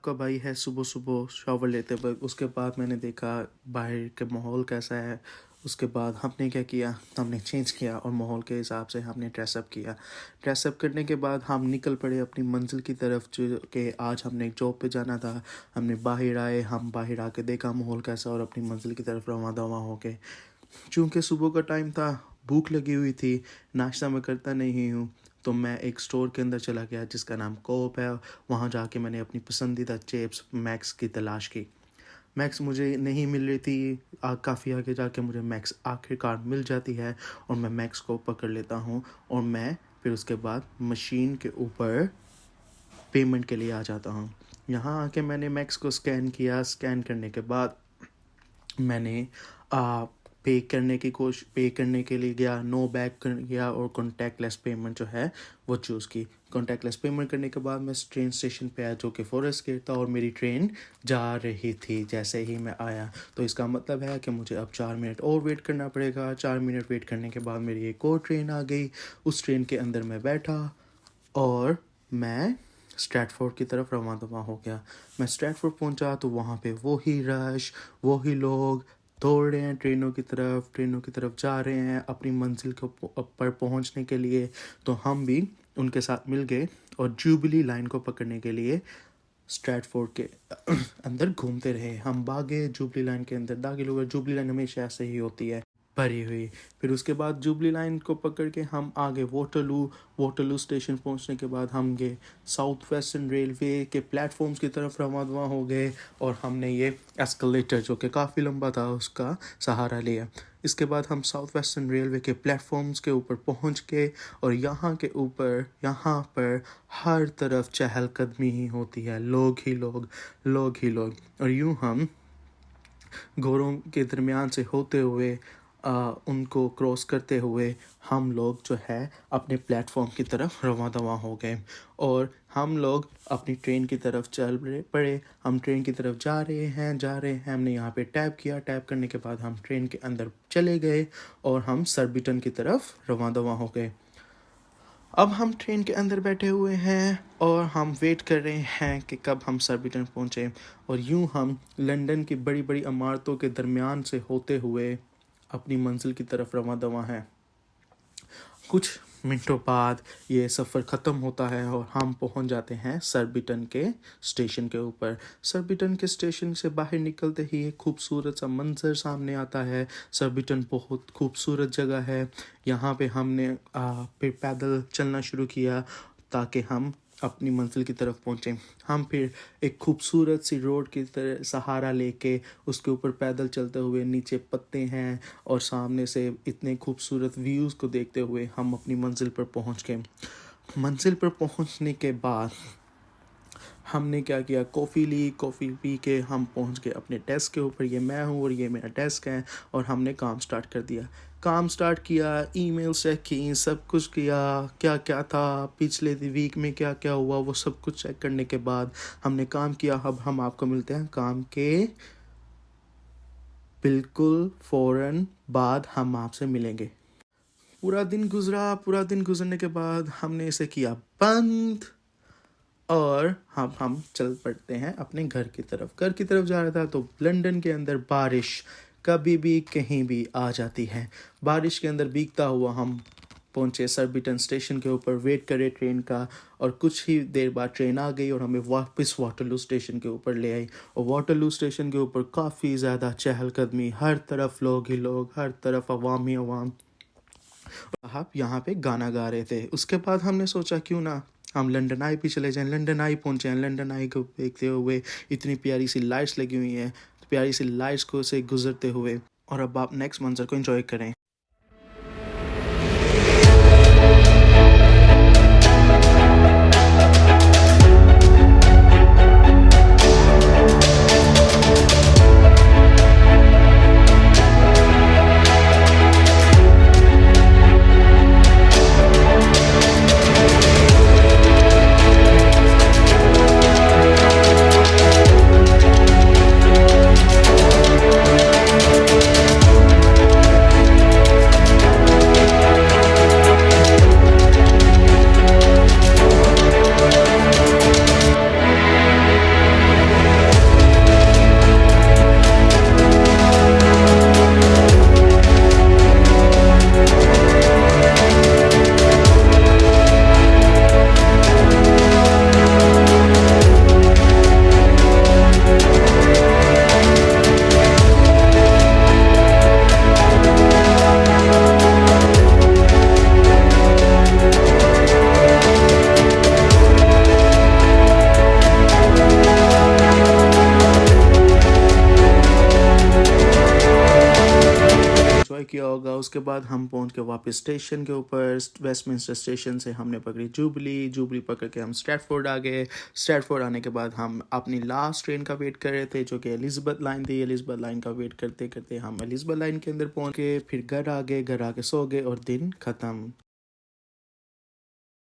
आपका भाई है सुबह-सुबह शॉवर लेते वक़्त उसके बाद मैंने देखा बाहर के माहौल कैसा है। उसके बाद हमने क्या किया, हमने चेंज किया और माहौल के हिसाब से हमने ड्रेसअप किया। ड्रेसअप करने के बाद हम निकल पड़े अपनी मंज़िल की तरफ जो कि आज हमने एक जॉब पे जाना था। हमने बाहर आए, हम बाहर आके देखा माहौल कैसा और अपनी मंज़िल की तरफ रवाना हो गए। चूँकि सुबह का टाइम था, भूख लगी हुई थी, नाश्ता मैं करता नहीं हूँ, तो मैं एक स्टोर के अंदर चला गया जिसका नाम कोऑप है। वहाँ जाके मैंने अपनी पसंदीदा चिप्स मैक्स की तलाश की। मैक्स मुझे नहीं मिल रही थी, काफ़ी आगे जाके मुझे मैक्स आखिरकार मिल जाती है और मैं मैक्स को पकड़ लेता हूँ और मैं फिर उसके बाद मशीन के ऊपर पेमेंट के लिए आ जाता हूँ। यहाँ आके मैंने मैक्स को स्कैन किया, स्कैन करने के बाद मैंने पे करने के लिए गया, नो बैक कर गया और कॉन्टैक्टलेस पेमेंट जो है वो चूज़ की। कॉन्टैक्टलेस पेमेंट करने के बाद मैं ट्रेन स्टेशन पे आया जो कि फॉरेस्ट गेट था और मेरी ट्रेन जा रही थी। जैसे ही मैं आया तो इसका मतलब है कि मुझे अब 4 मिनट और वेट करना पड़ेगा। 4 मिनट वेट करने के बाद मेरी एक और ट्रेन आ गई। उस ट्रेन के अंदर मैं बैठा और मैं स्ट्रैटफोर्ड की तरफ रवाना हो गया। मैं स्ट्रैटफोर्ड पहुंचा तो वहाँ पे वही रश, वही लोग दौड़ रहे हैं ट्रेनों की तरफ जा रहे हैं अपनी मंजिल के पर पहुंचने के लिए। तो हम भी उनके साथ मिल गए और जुबली लाइन को पकड़ने के लिए स्ट्रैटफोर्ड के अंदर घूमते रहे। हम भागे, जुबली लाइन के अंदर दाखिल हुए। जुबली लाइन हमेशा ऐसे ही होती है, भरी हुई। फिर उसके बाद जुबली लाइन को पकड़ के हम आगे वोटरलू स्टेशन पहुंचने के बाद हम गए साउथ वेस्टर्न रेलवे के प्लेटफॉर्म्स की तरफ रवाना हो गए और हमने ये एस्केलेटर जो कि काफ़ी लंबा था उसका सहारा लिया। इसके बाद हम साउथ वेस्टर्न रेलवे के प्लेटफॉर्म्स के ऊपर पहुंच गए और यहाँ पर हर तरफ चहलकदमी ही होती है, लोग ही लोग। और यूँ हम घोड़ों के दरमियान से होते हुए उनको क्रॉस करते हुए हम लोग जो है अपने प्लेटफॉर्म की तरफ रवाना हो गए और हम लोग अपनी ट्रेन की तरफ चल पड़े। हम ट्रेन की तरफ जा रहे हैं। हमने यहाँ पे टैप किया, टैप करने के बाद हम ट्रेन के अंदर चले गए और हम सरबिटन की तरफ रवाना हो गए। अब हम ट्रेन के अंदर बैठे हुए हैं और हम वेट कर रहे हैं कि कब हम सरबिटन पहुँचे और यूं हम लंदन की बड़ी बड़ी इमारतों के दरमियान से होते हुए अपनी मंजिल की तरफ रवाना हैं। कुछ मिनटों बाद ये सफ़र ख़त्म होता है और हम पहुंच जाते हैं सरबिटन के स्टेशन के ऊपर। सरबिटन के स्टेशन से बाहर निकलते ही एक खूबसूरत सा मंजर सामने आता है। सरबिटन बहुत खूबसूरत जगह है। यहाँ पे हमने फिर पैदल चलना शुरू किया ताकि हम अपनी मंजिल की तरफ पहुँचें। हम फिर एक खूबसूरत सी रोड की तरह सहारा लेके उसके ऊपर पैदल चलते हुए, नीचे पत्ते हैं और सामने से इतने खूबसूरत व्यूज़ को देखते हुए हम अपनी मंजिल पर पहुँच गए। मंजिल पर पहुँचने के बाद हमने क्या किया, कॉफ़ी ली, कॉफ़ी पी के हम पहुंच गए अपने डेस्क के ऊपर। ये मैं हूँ और ये मेरा डेस्क है और हमने काम स्टार्ट किया, ईमेल चेक की, सब कुछ किया, क्या क्या था पिछले वीक में क्या क्या हुआ वो सब कुछ चेक करने के बाद हमने काम किया। अब हम आपको मिलते हैं काम के बिल्कुल फ़ौरन बाद हम आपसे मिलेंगे। पूरा दिन गुजरने के बाद हमने इसे किया बंद और हम चल पड़ते हैं अपने घर की तरफ जा रहा था तो लंदन के अंदर बारिश कभी भी कहीं भी आ जाती है। बारिश के अंदर भीगता हुआ हम पहुंचे सरबिटन स्टेशन के ऊपर, वेट करे ट्रेन का और कुछ ही देर बाद ट्रेन आ गई और हमें वापस वाटरलू स्टेशन के ऊपर ले आई। और वाटरलू स्टेशन के ऊपर काफ़ी ज़्यादा चहलकदमी, हर तरफ लोग ही लोग, हर तरफ अवाम ही अवाम। आप यहाँ पे गाना गा रहे थे। उसके बाद हमने सोचा क्यों ना हम लंदन आई भी चले जाएं। लंदन आई पहुँचे हैं। लंदन आई को देखते हुए इतनी प्यारी सी लाइट्स लगी हुई हैं, प्यारी सी लाइट्स को से गुजरते हुए और अब आप नेक्स्ट मंजर को एंजॉय करें। उसके बाद हम पहुंच के वापस स्टेशन के ऊपर। वेस्टमिंस्टर स्टेशन से हमने पकड़ी जुबली पकड़ के हम स्ट्रैटफोर्ड आ गए। स्ट्रैटफोर्ड आने के बाद हम अपनी लास्ट ट्रेन का वेट कर रहे थे जो कि एलिज़ाबेथ लाइन थी। एलिज़ाबेथ लाइन का वेट करते करते हम एलिज़ाबेथ लाइन के अंदर पहुंच के फिर घर आ गए, घर आके सो गए और दिन ख़त्म।